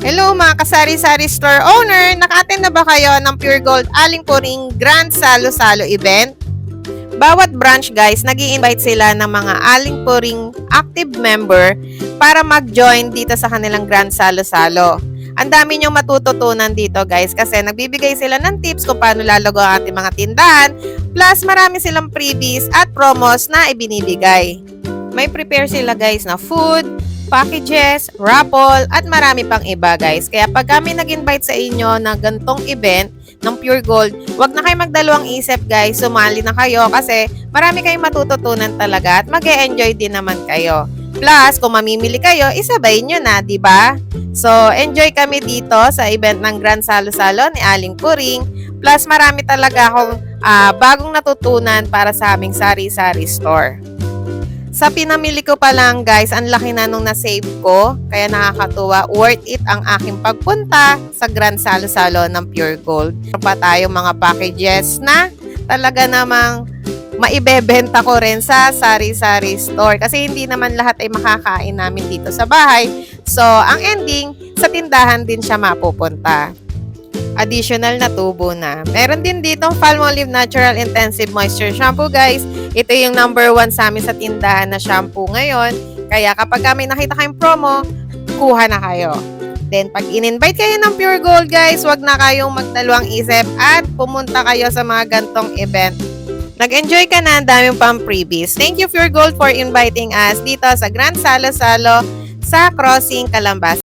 Hello mga kasari-sari store owner! Naka-attend na ba kayo ng Pure Gold Aling Puring Grand Salo-Salo event? Bawat branch guys, nag-i-invite sila ng mga Aling Puring active member para mag-join dito sa kanilang Grand Salo-Salo. Ang dami niyong matututunan dito guys kasi nagbibigay sila ng tips kung paano lalago ang ating mga tindahan, plus marami silang freebies at promos na ibinibigay. May prepare sila guys na food, packages, raffle, at marami pang iba guys. Kaya pag kami nag-invite sa inyo ng gantong event ng Pure Gold, wag na kayo magdalawang isip guys, sumali na kayo kasi marami kayong matututunan talaga at mag-e-enjoy din naman kayo. Plus, kung mamimili kayo, isabay nyo na, di ba? So, enjoy kami dito sa event ng Grand Salo-Salo ni Aling Puring. Plus, marami talaga akong bagong natutunan para sa aming sari-sari store. Sa pinamili ko pa lang guys, ang laki na nung na-save ko. Kaya nakakatuwa, worth it ang aking pagpunta sa Grand Salo-Salo ng Pure Gold. Meron pa tayong mga packages na talaga namang maibebenta ko rin sa sari-sari store. Kasi hindi naman lahat ay makakain namin dito sa bahay. So, ang ending, sa tindahan din siya mapupunta. Additional na tubo na. Meron din ditong Palmolive Natural Intensive Moisture Shampoo guys. Ito yung number 1 sa amin sa tindahan na shampoo ngayon. Kaya kapag may nakita kayong promo, kuha na kayo. Then pag in-invite kayo ng Pure Gold guys, wag na kayong magdalawang isip at pumunta kayo sa mga gantong event. Nag-enjoy ka na, ang daming pang freebies. Thank you Pure Gold for inviting us dito sa Grand Salo-Salo sa Crossing Calambas.